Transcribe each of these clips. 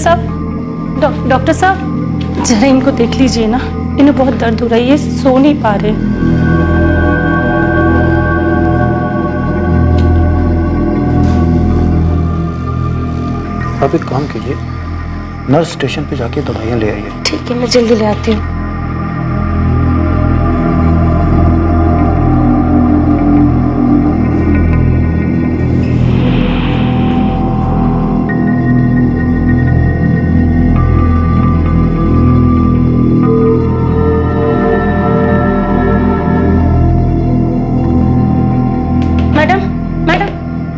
Doctor साहब जरा इनको देख लीजिए ना, इन्हें बहुत दर्द हो रहा है, ये सो नहीं पा रहे। आप एक काम कीजिए, नर्स स्टेशन पे जाके दवाइयाँ ले आइए। ठीक है, मैं जल्दी ले आती हूँ।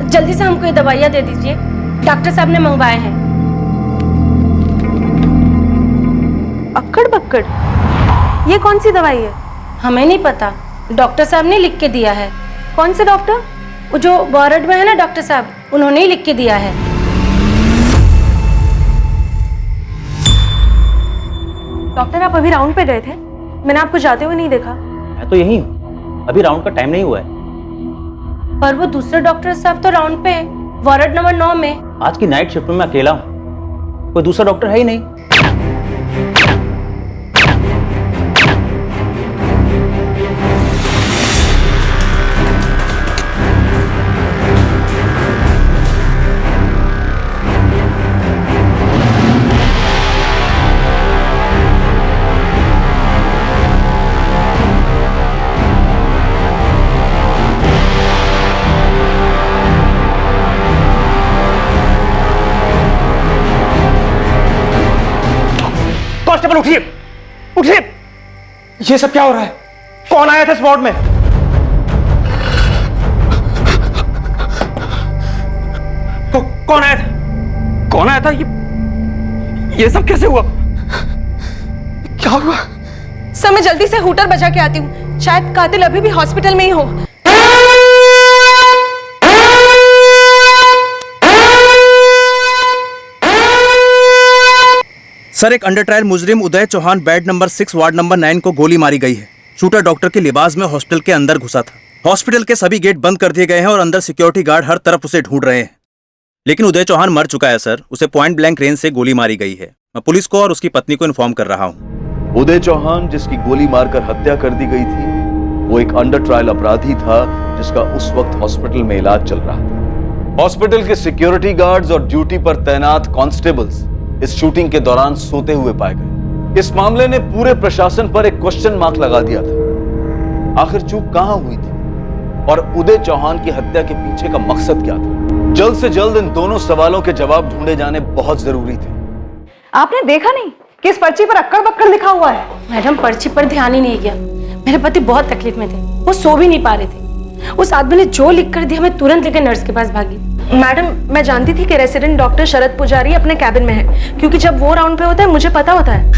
जल्दी से हमको ये दवाइयाँ दे दीजिए, डॉक्टर साहब ने मंगवाए हैं। अक्कड़ बक्कड़, ये कौन सी दवाई है? हमें नहीं पता, डॉक्टर साहब ने लिख के दिया है। कौन से डॉक्टर? वो जो वार्ड में है ना डॉक्टर साहब, उन्होंने ही लिख के दिया है। डॉक्टर आप अभी राउंड पे गए थे, मैंने आपको जाते हुए नहीं देखा। मैं तो यही हूँ, अभी राउंड का टाइम नहीं हुआ है। पर वो दूसरे डॉक्टर साहब तो राउंड पे है, वार्ड नंबर 9 में। आज की नाइट शिफ्ट में मैं अकेला हूँ, कोई दूसरा डॉक्टर है ही नहीं। कांस्टेबल उठिए, उठिए! ये सब क्या हो रहा है? कौन आया था इस वार्ड में? कौन आया था? कौन आया था? ये सब कैसे हुआ? क्या हुआ? सर मैं जल्दी से हूटर बजा के आती हूँ, शायद कातिल अभी भी हॉस्पिटल में ही हो। सर, एक अंडर ट्रायल मुजरिम Uday Chauhan bed number 6 ward number 9 को गोली मारी गई है। शूटर डॉक्टर के लिबास में हॉस्पिटल के अंदर घुसा था। हॉस्पिटल के सभी गेट बंद कर दिए गए हैं और अंदर सिक्योरिटी गार्ड हर तरफ उसे ढूंढ रहे हैं। लेकिन उदय चौहान मर चुका है सर, उसे पॉइंट ब्लैंक रेंज से गोली मारी गई है। मैं पुलिस को और उसकी पत्नी को इन्फॉर्म कर रहा हूँ। उदय चौहान जिसकी गोली मारकर हत्या कर दी गई थी, वो एक अंडर ट्रायल अपराधी था जिसका उस वक्त हॉस्पिटल में इलाज चल रहा था। हॉस्पिटल के सिक्योरिटी गार्ड्स और ड्यूटी पर तैनात कांस्टेबल्स इस शूटिंग के दौरान सोते हुए पाए गए। इस मामले ने पूरे प्रशासन पर एक क्वेश्चन मार्क लगा दिया था। आखिर चूक कहां हुई थी और उदय चौहान की हत्या के पीछे का मकसद क्या था? जल्द से जल्द इन दोनों सवालों के जवाब ढूंढे जाने बहुत जरूरी थे। आपने देखा नहीं कि इस पर्ची पर अक्कड़ बक्कड़ लिखा हुआ है? मैडम पर्ची पर ध्यान ही नहीं गया, मेरे पति बहुत तकलीफ में थे, वो सो भी नहीं पा रहे थे। उस आदमी ने जो लिख कर दिया, मैं तुरंत लेकर नर्स के पास भागी। मैडम मैं जानती थी कि रेसिडेंट डॉक्टर शरद पुजारी अपने कैबिन में है, क्योंकि जब वो राउंड पे होता है मुझे पता होता है।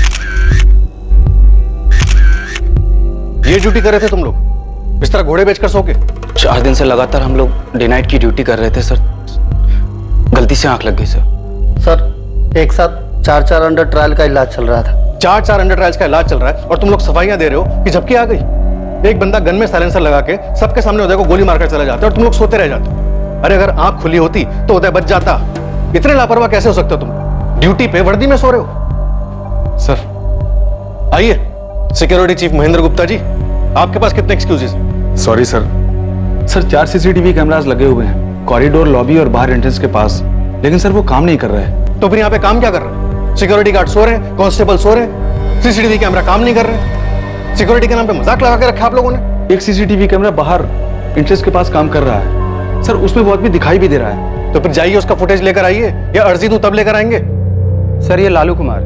ये ड्यूटी कर रहे थे तुम लोग? बिस्तर घोड़े बेचकर सो के? 4 दिन से लगातार हम लोग डे नाइट की ड्यूटी कर रहे थे सर, गलती से आंख लग गई सर। सर एक साथ 4 अंडर ट्रायल का इलाज चल रहा था। 4 अंडर ट्रायल्स का इलाज चल रहा है और तुम लोग सफाइयां दे रहे हो कि झपकी आ गई। एक बंदा गन में साइलेंसर लगा के सबके सामने उदय को गोली मारकर चला जाता है और तुम लोग सोते रह जाते हो। अरे अगर आंख खुली होती तो उदय बच जाता। इतने लापरवाह कैसे हो सकते हो तुम? ड्यूटी पे वर्दी में सो रहे हो। सर आइए, सिक्योरिटी चीफ महेंद्र गुप्ता जी, आपके पास कितने excuses? Sorry sir 4 CCTV cameras लगे हुए हैं कॉरिडोर, लॉबी और बाहर एंट्रेंस के पास, लेकिन सर वो काम नहीं कर रहे हैं। तो फिर यहाँ पे काम क्या कर रहे हैं? सिक्योरिटी गार्ड सो रहे हैं, कांस्टेबल सो रहे हैं, सीसीटीवी कैमरा काम नहीं कर रहे। सिक्योरिटी के नाम पे मजाक लगा के रखा आप लोगों ने। एक सीसीटीवी कैमरा बाहर एंट्रेंस के पास काम कर रहा है सर, उसमें वो आदमी दिखाई भी दे रहा है। तो फिर जाइए उसका फुटेज लेकर आइए, या अर्जी दूं तब लेकर आएंगे? सर ये लालू कुमार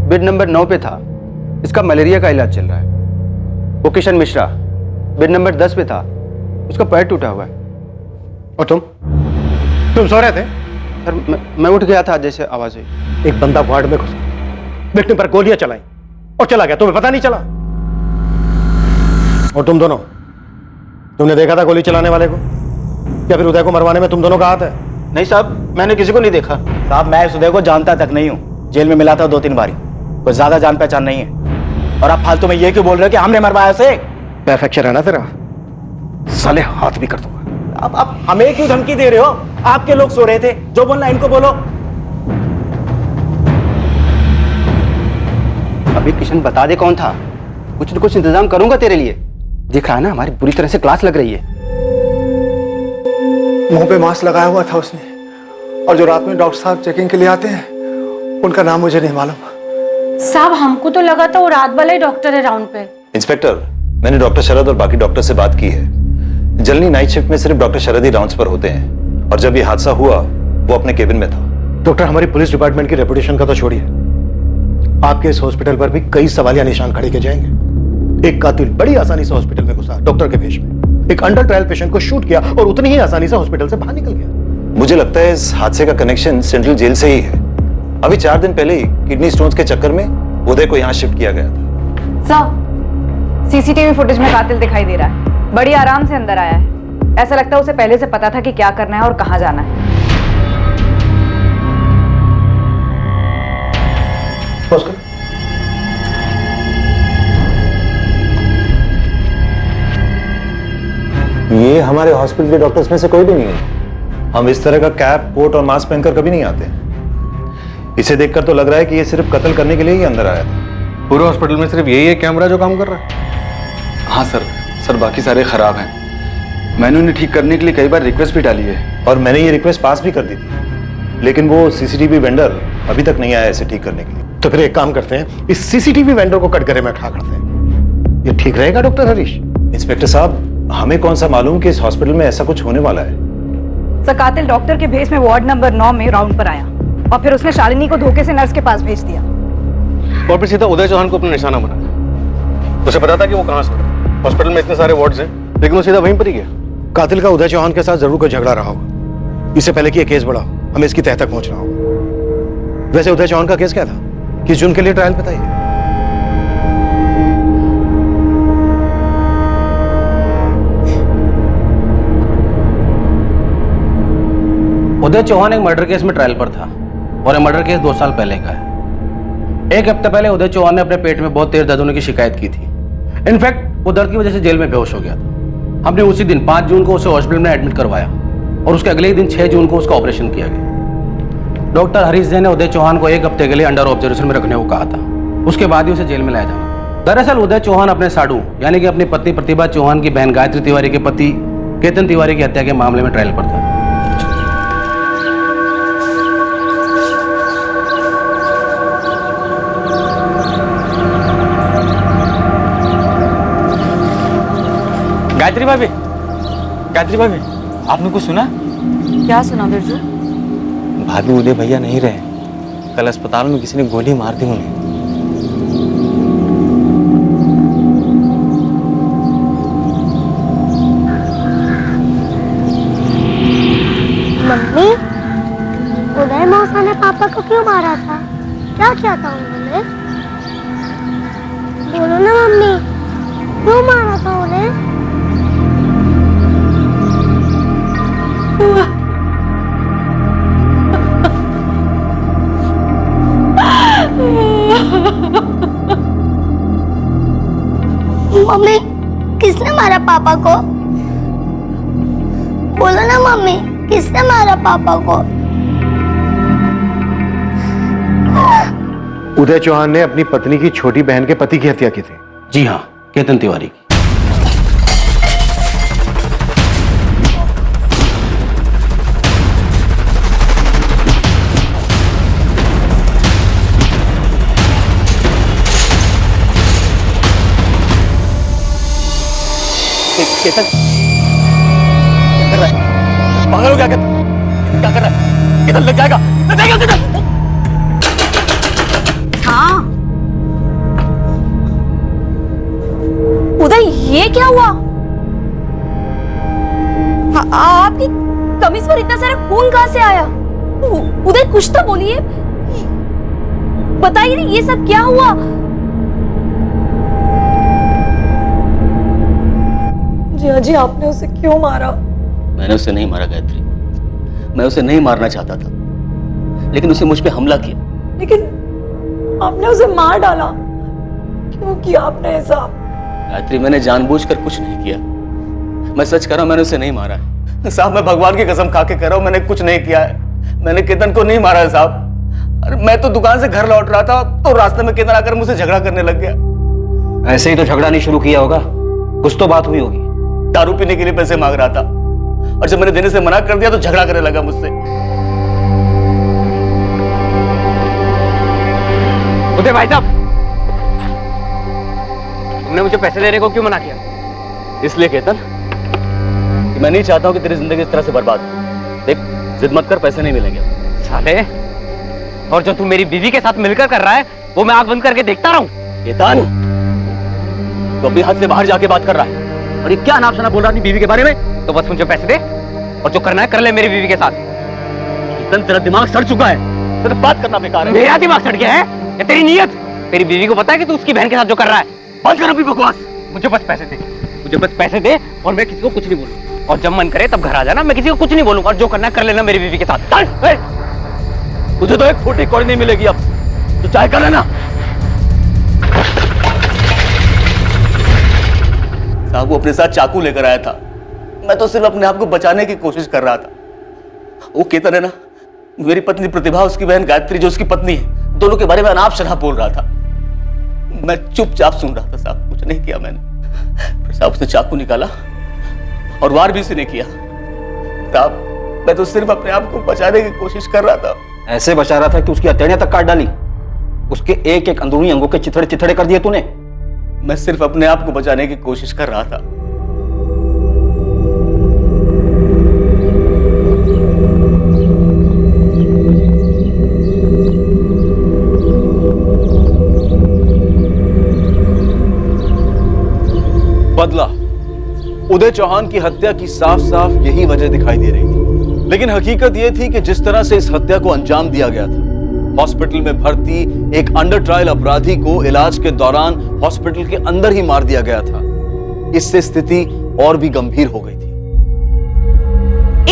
बेड नंबर 9 पे था, इसका मलेरिया का इलाज चल रहा है। वो किशन मिश्रा बेड नंबर 10 पे था, उसका पैर टूटा हुआ है। और तुम सो रहे थे? सर मैं उठ गया था जैसे आवाज हुई। एक बंदा वार्ड में घुसा, विक्टिम पर गोलियां चलाई और चला गया, तुम्हें पता नहीं चला? और तुम दोनों, तुमने देखा था गोली चलाने वाले को, या फिर उदय को मरवाने में तुम दोनों का हाथ है? नहीं साहब, मैंने किसी को नहीं देखा। साहब मैं इस उदय को जानता तक नहीं हूँ, जेल में मिला था 2-3 बारी, कोई ज्यादा जान पहचान नहीं है। और आप फालतू में ये क्यों बोल रहे हो कि हमने मरवाया उसे? फ्रैक्चर है ना तेरा, साले हाथ भी कर दूंगा। आप हमें क्यों धमकी दे रहे हो? आपके लोग सो रहे थे, जो बोलना इनको बोलो। अभी किशन बता दे कौन था, कुछ न कुछ इंतजाम करूंगा तेरे लिए। दिख रहा है ना हमारी बुरी तरह से क्लास लग रही है। मुंह पे मास्क लगाया हुआ था उसने, और जो रात में डॉक्टर साहब चेकिंग के लिए आते हैं उनका नाम मुझे नहीं मालूम। साहब हमको तो लगा था वो रात वाला ही डॉक्टर है राउंड पे। इंस्पेक्टर, मैंने डॉक्टर शरद और बाकी डॉक्टर से बात की है। जनरली नाइट शिफ्ट में सिर्फ डॉक्टर शरद ही राउंड्स पर होते हैं, और जब ये हादसा हुआ वो अपने केबिन में था। डॉक्टर, हमारी पुलिस डिपार्टमेंट की रेपुटेशन का तो छोड़िए, आपके इस हॉस्पिटल पर भी कई सवालिया निशान खड़े किए जाएंगे। एक कातिल बड़ी आसानी से हॉस्पिटल में घुसा डॉक्टर के भेष में, एक अंडर ट्रायल पेशेंट को शूट किया और उतनी ही आसानी से हॉस्पिटल से बाहर निकल गया। मुझे लगता है इस हादसे का कनेक्शन सेंट्रल जेल से ही है। अभी 4 दिन पहले ही किडनी स्टोन्स के चक्कर में उदय को यहाँ शिफ्ट किया गया था। सर, सीसीटीवी फुटेज में कातिल दिखाई दे रहा है। बड़ी आराम से अंदर आया है। ऐसा लगता है उसे पहले से पता था कि क्या करना है और कहाँ जाना है। ये हमारे हॉस्पिटल के डॉक्टर्स में से कोई भी नहीं है। हम इस तरह का कैप, कोट और मास्क पहनकर कभी नहीं आते। इसे देखकर तो लग रहा है कि ये सिर्फ कत्ल करने के लिए ही अंदर आया था। पूरे हॉस्पिटल में सिर्फ यही एक कैमरा जो काम कर रहा है? हाँ सर, बाकी सारे खराब हैं। मैंने उन्हें ठीक करने के लिए कई बार रिक्वेस्ट भी डाली है, और मैंने ये रिक्वेस्ट पास भी कर दी थी, लेकिन वो सीसीटीवी वेंडर अभी तक नहीं आया इसे ठीक करने के लिए। तो फिर एक काम करते हैं, इस सीसीटीवी वेंडर को कटघरे में खड़ा करते हैं। ये ठीक रहेगा डॉक्टर हरीश? इंस्पेक्टर साहब, हमें कौन सा मालूम कि इस हॉस्पिटल में ऐसा कुछ होने वाला है। सर, कातिल डॉक्टर के भेष में वार्ड नंबर 9 में राउंड पर आया और फिर उसने शालिनी को धोखे से नर्स के पास भेज दिया और फिर सीधा उदय चौहान को अपना निशाना बनाया। उसे पता था कि वो कहाँ से है। हॉस्पिटल में इतने सारे वार्ड्स हैं, लेकिन वो सीधा वहीं पर ही गया। कातिल का उदय चौहान के साथ जरूर कोई झगड़ा रहा होगा। इससे पहले कि ये केस बढ़ा, हमें इसकी तह तक पहुंचना होगा। वैसे उदय चौहान का केस क्या था? किस जून के लिए ट्रायल पे था ये? उदय चौहान एक मर्डर केस में ट्रायल पर था, और ये मर्डर केस 2 साल पहले का है। 1 हफ्ते पहले उदय चौहान ने अपने पेट में बहुत तेज दर्द होने की शिकायत की थी। इनफैक्ट वो दर्द की वजह से जेल में बेहोश हो गया था। हमने उसी दिन 5 जून को उसे हॉस्पिटल में एडमिट करवाया, और उसके अगले ही दिन 6 जून को उसका ऑपरेशन किया गया। डॉक्टर हरीश जैन ने उदय चौहान को 1 हफ्ते के लिए अंडर ऑब्जर्वेशन में रखने को कहा था। उसके बाद ही उसे जेल में लाया जाना। दरअसल उदय चौहान अपने साडू यानी कि अपनी पत्नी प्रतिभा चौहान की बहन गायत्री तिवारी के पति केतन तिवारी की हत्या के मामले में ट्रायल पर था। गायत्री भाभी, आपने कुछ सुना? क्या सुना बिरजू? भाभी, उदय भैया नहीं रहे। कल अस्पताल में किसी ने गोली मार दी उन्हें। मम्मी, उदय मौसा ने पापा को क्यों मारा था? क्या किया था उन्होंने? बोलो ना मम्मी, क्यों मारा था उन्हें? मम्मी, किसने मारा पापा को? बोलो ना मम्मी, किसने मारा पापा को? उदय चौहान ने अपनी पत्नी की छोटी बहन के पति की हत्या की थी। जी हाँ, केतन तिवारी की। केतन क्या कर रहा है? पागल हो क्या कर रहा है? केतन लग जाएगा, केतन। हाँ उदय, ये क्या हुआ? आपकी कमीज पर इतना सारा खून कहां से आया? उदय, कुछ तो बोलिए, बताइए ये सब क्या हुआ? रिया जी, आपने उसे क्यों मारा? मैंने उसे नहीं मारा गायत्री, मैं उसे नहीं मारना चाहता था, लेकिन उसने मुझ पे हमला किया। लेकिन आपने उसे मार डाला, क्यों किया आपने ऐसा? गायत्री, मैंने जानबूझकर कुछ नहीं किया। मैं सच कह रहा हूं, मैंने उसे नहीं मारा है। साहब, मैं भगवान की कसम खा के कह रहा हूं, मैंने कुछ नहीं किया है। मैंने केतन को नहीं मारा है साहब। अरे मैं तो दुकान से घर लौट रहा था तो रास्ते में केतन आकर मुझसे झगड़ा करने लग गया। ऐसे ही तो झगड़ा नहीं शुरू किया होगा, कुछ तो बात हुई होगी। दारू पीने के लिए पैसे मांग रहा था और जब मैंने देने से मना कर दिया तो झगड़ा करने लगा मुझसे। उदय भाई साहब, तुमने मुझे पैसे देने को क्यों मना किया? इसलिए केतन कि मैं नहीं चाहता हूं कि तेरी जिंदगी इस तरह से बर्बाद हो। देख, जिद मत कर, पैसे नहीं मिलेंगे। साले, और जो तू मेरी बीवी के साथ मिलकर कर रहा है वो मैं आंख बंद करके देखता रहूं? केतन, तो अपनी हद से बाहर जाके बात कर रहा है और ये क्या नाम सुना बोल रहा है बीवी के बारे में? तो बस मुझे पैसे दे और जो करना है कर ले मेरी बीवी के साथ। केतन, तेरा दिमाग सड़ चुका है, सिर्फ बात करना बेकार है। मेरा दिमाग सड़ गया है या तेरी नीयत? तेरी बीवी को पता है कि तू उसकी बहन के साथ जो कर रहा है? बंद कर अभी बकवास। मुझे बस पैसे दे, मुझे बस पैसे दे और मैं किसी को कुछ नहीं बोलूंगा। और जब मन करे तब घर आ जाना, मैं किसी को कुछ नहीं बोलूंगा और जो करना है कर लेना मेरी बीवी के साथ। तुझे तो एक फूटी कौड़ी नहीं मिलेगी अब, तो चाहे कर लेना। साहब, वो अपने साथ चाकू लेकर आया था, मैं तो सिर्फ अपने आप को बचाने की कोशिश कर रहा था। वो केतन है ना, मेरी पत्नी प्रतिभा, उसकी बहन गायत्री जो उसकी पत्नी है, दोनों के बारे में अनाप शनाप बोल रहा था। मैं चुपचाप सुन रहा था साहब, कुछ नहीं किया मैंने। फिर साहब उसने चाकू निकाला और वार भी उसने किया। साहब, मैं तो सिर्फ अपने आप को बचाने की कोशिश कर रहा था। ऐसे बचा रहा था कि उसकी हथेलियां तक काट डाली, उसके एक एक अंदरूनी अंगों के चिथड़े चिथड़े कर दिए तूने। मैं सिर्फ अपने आप को बचाने की कोशिश कर रहा था। बदला, उदय चौहान की हत्या की साफ साफ यही वजह दिखाई दे रही थी, लेकिन हकीकत यह थी कि जिस तरह से इस हत्या को अंजाम दिया गया था, हॉस्पिटल में भर्ती एक अंडर ट्रायल अपराधी को इलाज के दौरान हॉस्पिटल के अंदर ही मार दिया गया था। इससे स्थिति और भी गंभीर हो गई थी।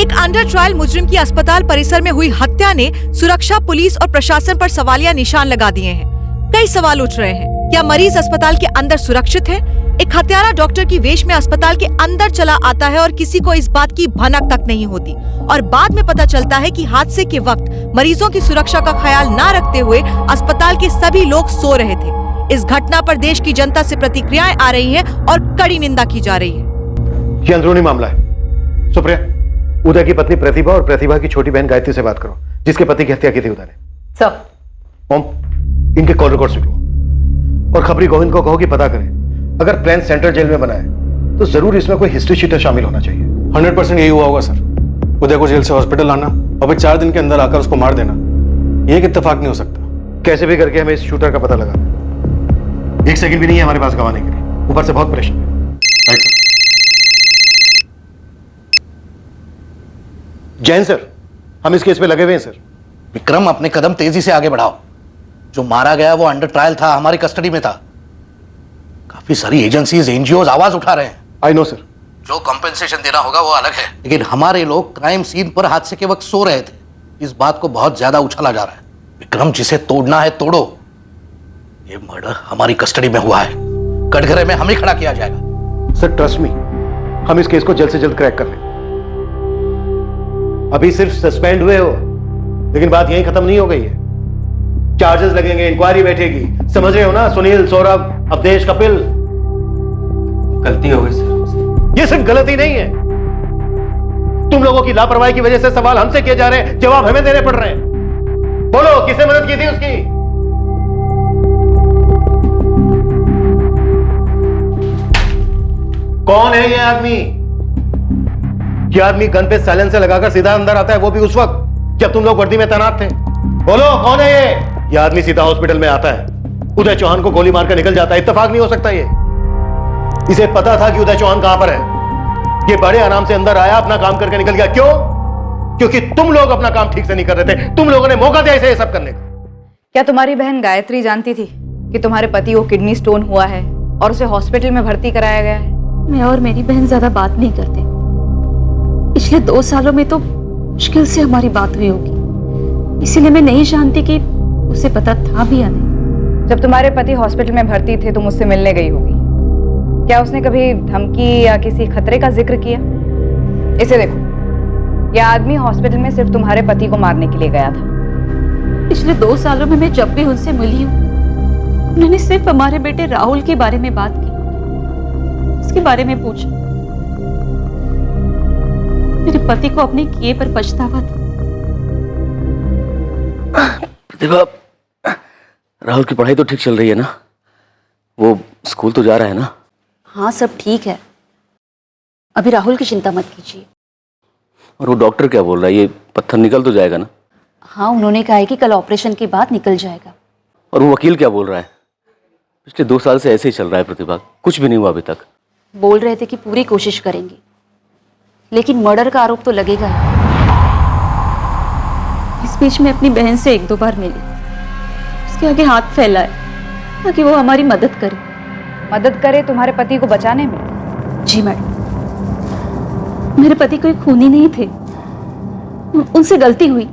एक अंडर ट्रायल मुजरिम की अस्पताल परिसर में हुई हत्या ने सुरक्षा, पुलिस और प्रशासन पर सवालिया निशान लगा दिए हैं। कई सवाल उठ रहे हैं, क्या मरीज अस्पताल के अंदर सुरक्षित है? एक हत्यारा डॉक्टर की वेश में अस्पताल के अंदर चला आता है और किसी को इस बात की भनक तक नहीं होती, और बाद में पता चलता है कि हादसे के वक्त मरीजों की सुरक्षा का ख्याल न रखते हुए अस्पताल के सभी लोग सो रहे थे। इस घटना पर देश की जनता से प्रतिक्रियाएं आ रही हैं और कड़ी निंदा की जा रही है। ये अंदरूनी मामला है। सुप्रिया, उदय की पत्नी प्रतिभा और प्रतिभा की छोटी बहन गायत्री से बात करो, जिसके पति की हत्या की थी उदय ने। सर। ओम, इनके कॉल रिकॉर्ड निकलो और खबरी गोविंद को कहो कि पता करें। अगर प्लान सेंट्रल जेल में बना है तो जरूर इसमें कोई हिस्ट्री शीटर शामिल होना चाहिए। 100% यही हुआ होगा सर। उदय को जेल से हॉस्पिटल लाना और फिर 4 दिन के अंदर आकर उसको मार देना, ये एक इत्तेफाक नहीं हो सकता। कैसे भी करके हमें इस शूटर का पता लगा। 1 सेकंड भी नहीं है हमारे पास गंवाने के लिए, ऊपर से बहुत प्रेशर है। Right sir. जैन सर, हम इस केस पे लगे हुए हैं सर। विक्रम, अपने कदम तेजी से आगे बढ़ाओ। जो मारा गया वो अंडर ट्रायल था, हमारी कस्टडी में था। काफी सारी एजेंसीज, एनजीओ आवाज उठा रहे हैं। I know sir. जो कंपेंसेशन देना होगा वो अलग है, लेकिन हमारे लोग क्राइम सीन पर हादसे के वक्त सो रहे थे। इस बात को बहुत ज्यादा उछाला जा रहा है। विक्रम, जिसे तोड़ना है तोड़ो। ये मर्डर हमारी कस्टडी में हुआ है, कटघरे में हमें खड़ा किया जाएगा। सर ट्रस्ट मी, हम इस केस को जल्द से जल्द क्रैक कर लेंगे। अभी सिर्फ सस्पेंड हुए हो, लेकिन बात यहीं खत्म नहीं हो गई है। चार्जेस लगेंगे, इंक्वायरी बैठेगी, समझ रहे हो ना? सुनील, सौरभ, अवधेश, कपिल। गलती हो गई सर। ये सिर्फ गलती नहीं है, तुम लोगों की लापरवाही की वजह से सवाल हमसे किए जा रहे हैं, जवाब हमें देने पड़ रहे हैं। बोलो, किसने मदद की थी उसकी? कौन है ये आदमी? ये आदमी गन पे साइलेंसर लगाकर सीधा अंदर आता है, वो भी उस वक्त जब तुम लोग वर्दी में तैनात थे। बोलो, कौन है ये? ये आदमी सीधा हॉस्पिटल में आता है, उदय चौहान को गोली मारकर निकल जाता है। इत्तेफाक नहीं हो सकता ये। इसे पता था कि उदय चौहान कहां पर है। ये बड़े आराम से अंदर आया, अपना काम करके निकल गया। क्यों? क्योंकि तुम लोग अपना काम ठीक से नहीं कर रहे थे। तुम लोगों ने मौका दिया इसे ये सब करने का। क्या तुम्हारी बहन गायत्री जानती थी कि तुम्हारे पति को किडनी स्टोन हुआ है और उसे हॉस्पिटल में भर्ती कराया गया है? मैं और मेरी बहन ज्यादा बात नहीं करते। पिछले 2 सालों में तो मुश्किल से हमारी बात हुई होगी, इसीलिए मैं नहीं जानती कि उसे पता था भी या नहीं। जब तुम्हारे पति हॉस्पिटल में भर्ती थे तो मुझसे मिलने गई होगी। क्या उसने कभी धमकी या किसी खतरे का जिक्र किया? इसे देखो, यह आदमी हॉस्पिटल में सिर्फ तुम्हारे पति को मारने के लिए गया था। पिछले 2 सालों में मैं जब भी उनसे मिली हूँ, उन्होंने सिर्फ हमारे बेटे राहुल के बारे में बात की, उसके बारे में पूछा। मेरे पति को अपने किए पर पछतावा था। प्रतिभा, राहुल की पढ़ाई तो ठीक चल रही है ना? वो स्कूल तो जा रहा है ना? हाँ, सब ठीक है। अभी राहुल की चिंता मत कीजिए। और वो डॉक्टर क्या बोल रहा है? ये पत्थर निकल तो जाएगा ना? हाँ, उन्होंने कहा है कि कल ऑपरेशन के बाद निकल जाएगा। और वो वकील क्या बोल रहा है? पिछले 2 साल से ऐसे ही चल रहा है प्रतिभा, कुछ भी नहीं हुआ अभी तक। बोल रहे थे कि पूरी कोशिश करेंगे, लेकिन मर्डर का आरोप तो लगेगा ही। इस बीच में अपनी बहन से 1-2 बार मिली, उसके आगे हाथ फैलाए ताकि वो हमारी मदद करे। मदद करे तुम्हारे पति को बचाने में? जी मैडम, मेरे पति कोई खूनी नहीं थे, उनसे गलती हुई,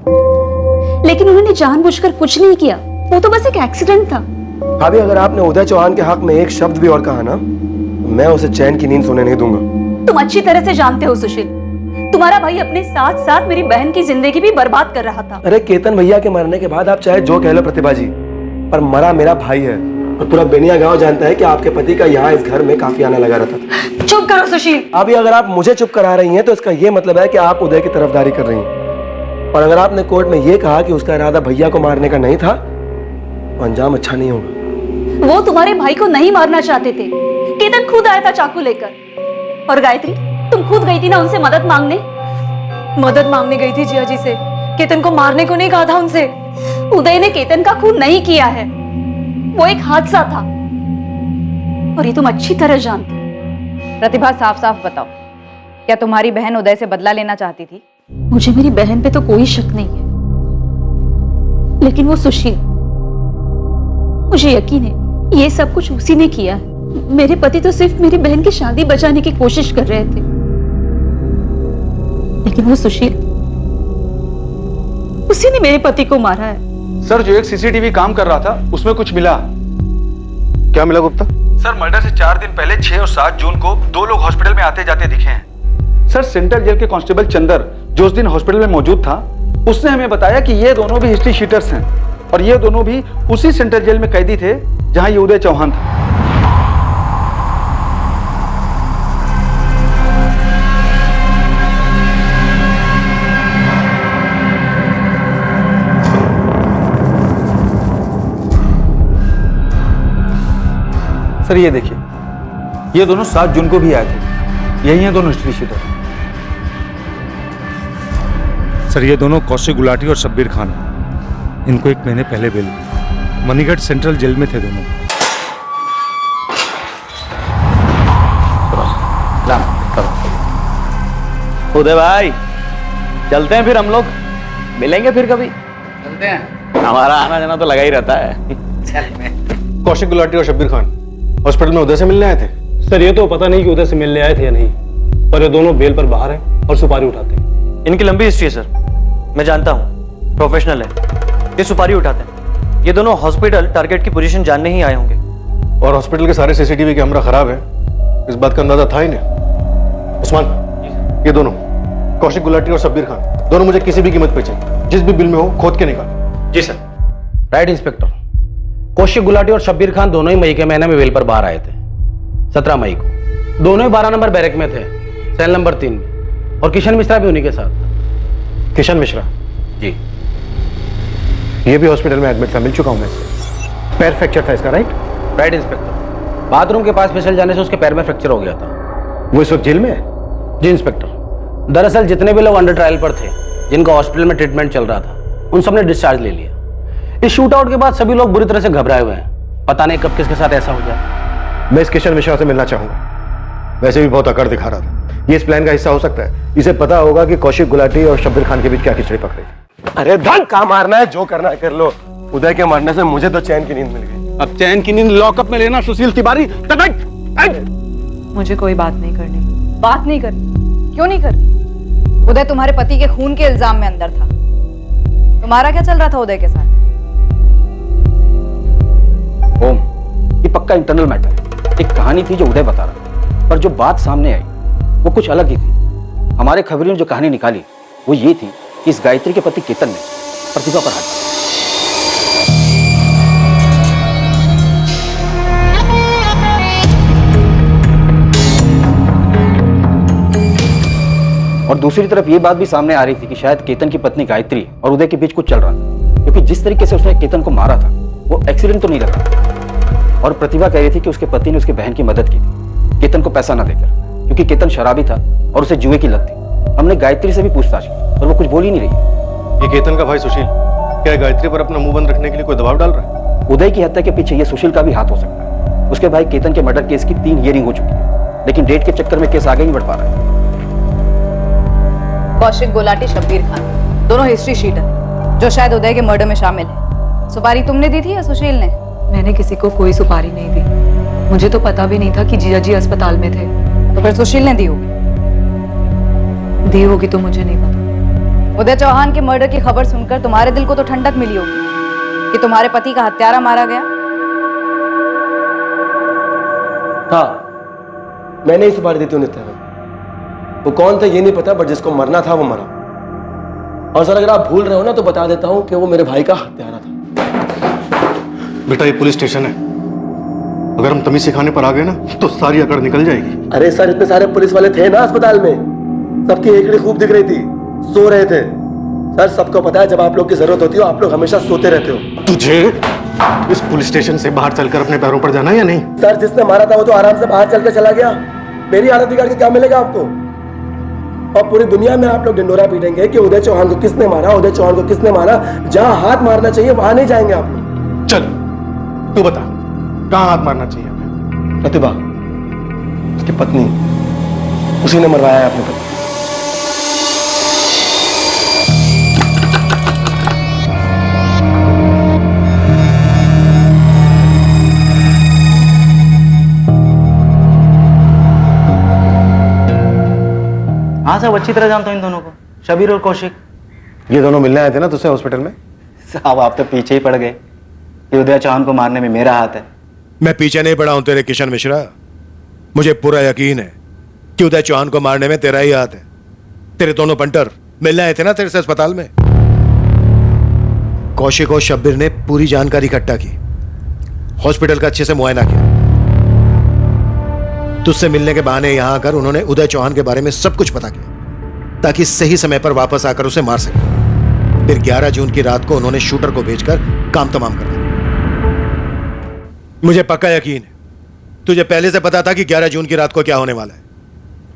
लेकिन उन्होंने जानबूझकर कुछ नहीं किया। वो तो बस एक एक्सीडेंट था। भाभी, अगर आपने उदय चौहान के हक में एक शब्द भी और कहा ना, तो मैं उसे चैन की नींद सोने नहीं दूंगा। तुम अच्छी तरह से जानते हो सुशील, तुम्हारा भाई अपने साथ साथ मेरी बहन की जिंदगी भी बर्बाद कर रहा था। अरे केतन भैया के मरने के बाद आप चाहे जो कह लो प्रतिभा जी, पर मरा मेरा भाई है। और पूरा बेनिया गांव जानता है कि आपके पति का यहाँ इस घर में काफी आना लगा रहता था। चुप करो सुशील। अभी अगर आप मुझे चुप करा रही हैं तो इसका ये मतलब है कि आप उदय की तरफदारी कर रही हैं। और अगर आपने कोर्ट में ये कहा कि उसका इरादा भैया को मारने का नहीं था, तो अंजाम अच्छा नहीं होगा। वो तुम्हारे भाई को नहीं मारना चाहते थे। केतन खुद आया था चाकू लेकर। और गायत्री, तुम खुद गई थी ना उनसे मदद मांगने? मदद मांगने गई थी जिया जी से, केतन को मारने को नहीं कहा था उनसे। उदय ने केतन का खून नहीं किया है, वो एक हादसा था, और ये तुम अच्छी तरह जानते हो। प्रतिभा, साफ साफ बताओ, क्या तुम्हारी बहन उदय से बदला लेना चाहती थी? मुझे मेरी बहन पे तो कोई शक नहीं है, लेकिन वो सुशील, मुझे यकीन है ये सब कुछ उसी ने किया है। मेरे पति तो सिर्फ मेरी बहन की शादी बचाने की कोशिश कर रहे थे, लेकिन वो सुशील, उसी ने मेरे पति को मारा है। सर, जो एक सीसीटीवी काम कर रहा था उसमें कुछ मिला। क्या मिला गुप्ता? सर, मर्डर से 4 दिन पहले 6 और 7 जून को 2 लोग हॉस्पिटल में आते जाते दिखे हैं। सर, सेंट्रल जेल के कांस्टेबल चंदर, जो उस दिन हॉस्पिटल में मौजूद था, उसने हमें बताया कि ये दोनों भी हिस्ट्री शीटर्स हैं और ये दोनों भी उसी सेंट्रल जेल में कैदी थे जहां ये उदय चौहान था। सर, ये देखिए, ये दोनों 7 जून को भी आए थे। यही हैं दोनों हिस्ट्री शीटर। सर, ये दोनों कौशिक गुलाटी और शब्बीर खान हैं। इनको 1 महीने पहले बेल दी। मणिगढ़ सेंट्रल जेल में थे दोनों। उदय भाई, चलते हैं फिर हम लोग, मिलेंगे फिर कभी। चलते हैं, हमारा आना जाना तो लगा ही रहता है। कौशिक गुलाटी और शब्बीर खान हॉस्पिटल में उदय से मिलने आए थे। सर, ये तो पता नहीं कि उदय से मिलने आए थे या नहीं, पर ये दोनों बेल पर बाहर हैं और सुपारी उठाते हैं। इनकी लंबी हिस्ट्री है सर, मैं जानता हूँ, प्रोफेशनल है। ये सुपारी उठाते हैं। ये दोनों हॉस्पिटल टारगेट की पोजीशन जानने ही आए होंगे। और हॉस्पिटल के सारे सीसीटीवी कैमरा खराब है, इस बात का अंदाजा था ही नहीं। उस्मान, ये दोनों कौशिक गुलाटी और शब्बीर खान दोनों मुझे किसी भी कीमत पे चाहिए। जिस भी बिल में हो खोद के निकाल। जी sir. Right inspector. Kaushik Gulati और शब्बीर खान दोनों ही मई के महीने में बेल पर बाहर आए थे, 17 मई को। दोनों ही 12 नंबर बैरक में थे, सेल नंबर 3 में। और किशन मिश्रा भी उन्हीं के साथ था। किशन मिश्रा? जी। ये भी हॉस्पिटल में एडमिट था, मिल चुका हूं मैं इससे। पैर फ्रैक्चर था इसका, राइट? Right inspector. बाथरूम के पास फिसल जाने से उसके पैर में फ्रैक्चर हो गया था। वो इस वक्त जेल में है? जी इंस्पेक्टर। दरअसल जितने भी लोग अंडर ट्रायल पर थे, जिनका हॉस्पिटल में ट्रीटमेंट चल रहा था, उन सब ने डिस्चार्ज ले लिया। इस शूट आउट के बाद सभी लोग बुरी तरह से घबराए हुए हैं। पता नहीं कब किसके साथ ऐसा हो जाए। मैं इस किशन मिश्रा से मिलना चाहूंगा। वैसे भी बहुत अकड़ दिखा रहा था। ये इस प्लान का हिस्सा हो सकता है। इसे पता होगा कि कौशिक गुलाटी और शब्बीर खान के बीच क्या खिचड़ी पक रही है। अरे धक्का मारना है, जो करना है कर लो। उदय के मरने से मुझे तो चैन की नींद मिल गई। अब चैन की नींद लॉकअप में लेना सुशील तिवारी। मुझे कोई बात नहीं करनी। बात नहीं करनी? क्यों नहीं करनी? उदय तुम्हारे पति के खून के इल्जाम में अंदर था। तुम्हारा क्या चल रहा था उदय के साथ? ओम, ये पक्का इंटरनल मैटर है। एक कहानी थी जो उदय बता रहा था, पर जो बात सामने आई वो कुछ अलग ही थी। हमारे खबरियों ने जो कहानी निकाली वो ये थी कि इस गायत्री के पति केतन ने प्रतिभा पर हाथ डाला। और दूसरी तरफ ये बात भी सामने आ रही थी कि शायद केतन की पत्नी गायत्री और उदय के बीच कुछ चल रहा था, क्योंकि जिस तरीके से उसने केतन को मारा था वो एक्सीडेंट तो नहीं लगा। और प्रतिभा कह रही थी कि उसके पति ने उसकी बहन की मदद की थी केतन को पैसा ना देकर, क्योंकि केतन शराबी था और उसे जुए की लत थी। हमने गायत्री से भी पूछताछ की पर वो कुछ बोल ही नहीं रही है। ये केतन का भाई सुशील क्या गायत्री पर अपना मुंह बंद रखने के लिए कोई दबाव डाल रहा है? उदय की हत्या के पीछे ये सुशील का भी हाथ हो सकता है। उसके भाई केतन के मर्डर केस की 3 हियरिंग हो चुकी है, लेकिन डेट के चक्कर में केस आगे नहीं बढ़ पा रहा है। कौशिक गुलाटी, शब्बीर खान, दोनों हिस्ट्री शीटर जो शायद उदय के मर्डर में शामिल है। सुपारी तुमने दी थी या सुशील ने? मैंने किसी को कोई सुपारी नहीं दी। मुझे तो पता भी नहीं था कि जीजा जी अस्पताल में थे। तो फिर सुशील ने दी होगी। दी होगी तो मुझे नहीं पता। उदय चौहान के मर्डर की खबर सुनकर तुम्हारे दिल को तो ठंडक मिली होगी कि तुम्हारे पति का हत्यारा मारा गया। हाँ, मैंने ही सुपारी दी थी उन्हें। वो कौन था ये नहीं पता, बट जिसको मरना था वो मरा। और सर अगर आप भूल रहे हो ना तो बता देता हूं कि वो मेरे भाई का हत्यारा था। बेटा ये पुलिस स्टेशन है, अगर हम तमीज सिखाने पर आ गए ना तो सारी अकड़ निकल जाएगी। अरे सर इतने सारे पुलिस वाले थे ना अस्पताल में, सबकी एकड़ी खूब दिख रही थी, सो रहे थे। सर सबको पता है जब आप लोग की जरूरत होती है आप लोग हमेशा सोते रहते हो। तुझे इस पुलिस स्टेशन से बाहर चलकर अपने पैरों पर जाना है या नहीं? सर जिसने मारा था वो तो आराम से बाहर चलकर चला गया, मेरी हालत बिगाड़ के क्या मिलेगा आपको? और पूरी दुनिया में आप लोग ढिंडोरा पीटेंगे कि उदय चौहान को किसने मारा, उदय चौहान को किसने मारा। जहां हाथ मारना चाहिए वहां नहीं जाएंगे आप लोग। चल तू बता कहां हाथ मारना चाहिए हमें? प्रतिभा, उसकी पत्नी, उसी ने मरवाया है अपने पति। हाँ साहब, अच्छी तरह जानता हूँ इन दोनों को, शबीर और कौशिक। ये दोनों मिलने आए थे ना तुझसे हॉस्पिटल में? साहब आप तो पीछे ही पड़ गए कि उदय चौहान को मारने में मेरा हाथ है। मैं पीछे नहीं पड़ा हूं तेरे किशन मिश्रा। मुझे पूरा यकीन है कि उदय चौहान को मारने में तेरा ही हाथ है। तेरे दोनों पंटर मिलने आए थे ना तेरे से अस्पताल में। कौशिक और शब्बीर ने पूरी जानकारी इकट्ठा की, हॉस्पिटल का अच्छे से मुआयना किया। तुझसे मिलने के बहाने यहां आकर उन्होंने उदय चौहान के बारे में सब कुछ पता किया ताकि सही समय पर वापस आकर उसे मार सके। फिर 11 जून की रात को उन्होंने शूटर को भेजकर काम तमाम कर दिया। मुझे पक्का यकीन है तुझे पहले से पता था कि 11 जून की रात को क्या होने वाला है।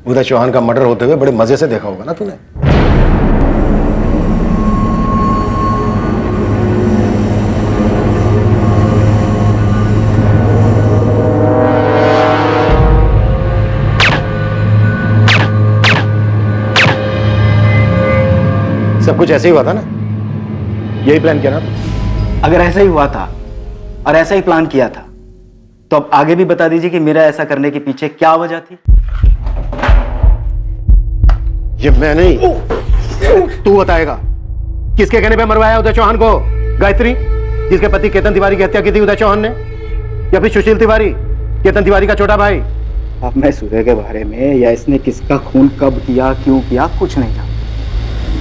उदय चौहान का मर्डर होते हुए बड़े मजे से देखा होगा ना तूने। सब कुछ ऐसे ही हुआ था ना? यही प्लान किया ना? अगर ऐसा ही हुआ था और ऐसा ही प्लान किया था तो अब आगे भी बता दीजिए कि मेरा ऐसा करने के पीछे क्या वजह थी। ये मैं नहीं, तू बताएगा। किसके कहने पे मरवाया उदय चौहान को? गायत्री, जिसके पति केतन तिवारी की हत्या की थी उदय चौहान ने, या फिर सुशील तिवारी, केतन तिवारी का छोटा भाई? अब मैं सूर्य के बारे में या इसने किसका खून कब किया, क्यों किया, कुछ नहीं जानता।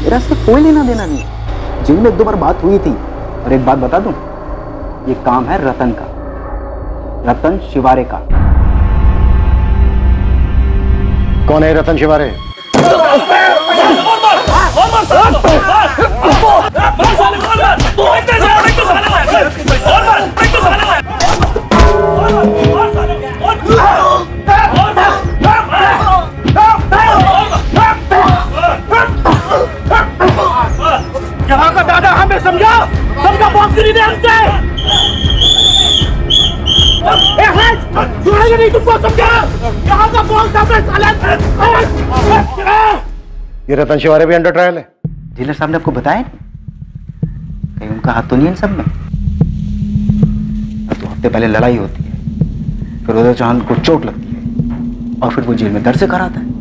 मेरा इससे कोई लेना देना नहीं। जिन में 1-2 बार बात हुई थी। और एक बात बता दूं, ये काम है रतन का, रतन शिवारे का। कौन है रतन शिवारे? यहाँ का दादा हमें समझा, सबका बॉक्सरी ने हमसे। छोड़ेंगे नहीं तुमको, समझा? यहाँ का बॉक्स हमें साले। ये रतन शिवारे भी अंडर ट्रायल है? डीलर साहब ने आपको बताया कहीं उनका हाथ तो नहीं इन सब में? 2 हफ्ते पहले लड़ाई होती है, फिर उदय चौहान को चोट लगती है और फिर वो जेल में दर्द से कराता है।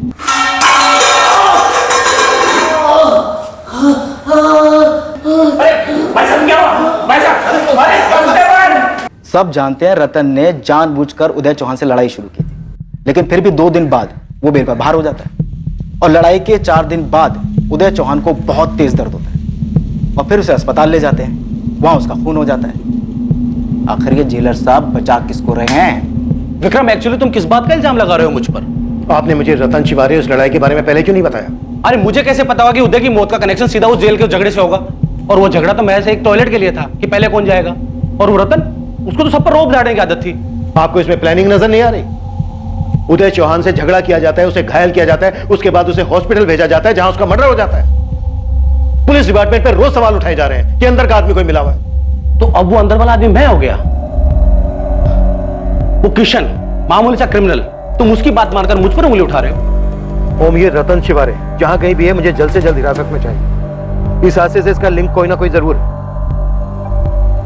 सब जानते हैं रतन ने जानबूझकर उदय चौहान से लड़ाई शुरू की थी, लेकिन फिर भी 2 दिन बाद वो बेल पर बाहर हो जाता है और लड़ाई के 4 दिन बाद उदय चौहान को बहुत तेज दर्द होता है और फिर उसे अस्पताल ले जाते हैं, वहां उसका खून हो जाता है। आखिर ये जेलर साहब बचा किसको रहे हैं? विक्रम, एक्चुअली तुम किस बात का इल्जाम लगा रहे हो मुझ पर? आपने मुझे रतन शिवारे उस लड़ाई के बारे में पहले क्यों नहीं बताया? अरे मुझे कैसे पता होगा कि उदय की मौत का कनेक्शन सीधा उस जेल के झगड़े से होगा? और वो झगड़ा तो महज एक टॉयलेट के लिए था कि पहले कौन जाएगा। और वो रतन, उसको तो सब पर रोब झाड़ने की आदत थी। आपको इसमें प्लानिंग नजर नहीं आ रही? उदय चौहान से झगड़ा किया जाता है, उसे घायल किया जाता है, उसके बाद उसे हॉस्पिटल भेजा जाता है जहां उसका मर्डर हो जाता है। पुलिस डिपार्टमेंट पर रोज सवाल उठाए जा रहे हैं कि अंदर का आदमी कोई मिला हुआ है। तो अब वो अंदर वाला आदमी मैं हो गया? वो किशन मामूली सा क्रिमिनल, तुम उसकी बात मानकर मुझ पर उंगली उठा रहे हो। ओम, ये रतन शिवारे जहां कहीं भी है, मुझे जल्द से जल्द हिरासत में चाहिए। इस हादसे से इसका लिंक कोई ना कोई जरूर है।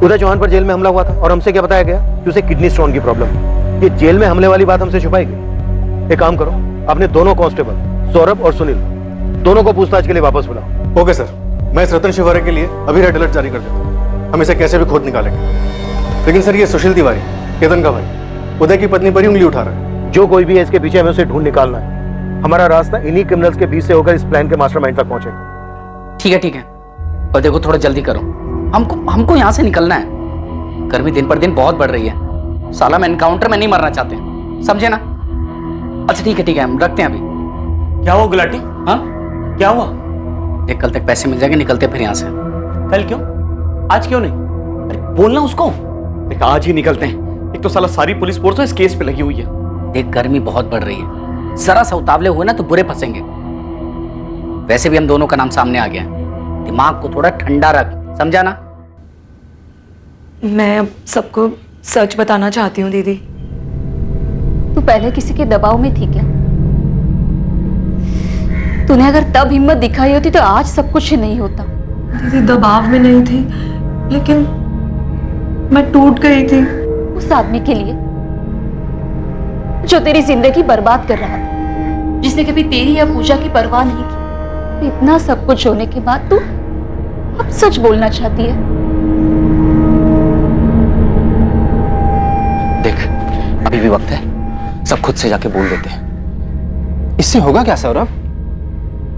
उदय चौहान पर जेल में हमला हुआ था और हमसे क्या बताया गया कि उसे किडनी स्टोन की प्रॉब्लम है। ये जेल में हमले वाली बात हमसे छुपाएगी। एक काम करो, अपने दोनों कांस्टेबल सौरभ और सुनील दोनों को पूछताछ के लिए वापस बुलाओ। ओके सर, मैं इस रतन शिवारे के लिए अभी रेड अलर्ट जारी कर देता हूँ। हम इसे कैसे भी खोद निकालेंगे। लेकिन सर, ये सुशील तिवारी, केतन का भाई, उदय की पत्नी पर ही उंगली उठा रहा है। जो कोई भी है इसके पीछे, हमें उसे ढूंढ निकालना है। हमारा रास्ता इन्हीं क्रिमिनल्स के बीच से होकर इस प्लान के मास्टरमाइंड तक पहुंचेगा। ठीक है ठीक है, और देखो थोड़ा जल्दी करो, हमको यहाँ से निकलना है। गर्मी दिन पर दिन बहुत बढ़ रही है। साला मैं एनकाउंटर में नहीं मरना चाहते, समझे ना? अच्छा ठीक है हम रखते हैं अभी। क्या हुआ गुलाटी? हाँ क्या हुआ? देख, कल तक पैसे मिल जाएंगे, निकलते फिर यहाँ से। कल क्यों? आज क्यों नहीं? अरे बोलना उसको। देख, आज ही निकलते हैं। एक तो साला सारी पुलिस फोर्स इस केस पे लगी हुई है। देख, गर्मी बहुत बढ़ रही है, जरा सा उतावले हुए ना तो बुरे फंसेंगे। वैसे भी हम दोनों का नाम सामने आ गया है, दिमाग को थोड़ा ठंडा रख, समझा ना? मैं अब सबको सच बताना चाहती हूँ दीदी। तू पहले किसी के दबाव में थी क्या? तूने अगर तब हिम्मत दिखाई होती तो आज सब कुछ ही नहीं होता। दीदी दबाव में नहीं थी, लेकिन मैं टूट गई थी उस आदमी के लिए जो तेरी जिंदगी बर्बाद कर रहा था, जिसने कभी तेरी या पूजा की परवाह नहीं की। इतना सब कुछ होने के बाद तू अब सच बोलना चाहती है। देख, अभी भी वक्त है, सब खुद से जाके बोल देते हैं। इससे होगा क्या सौरभ?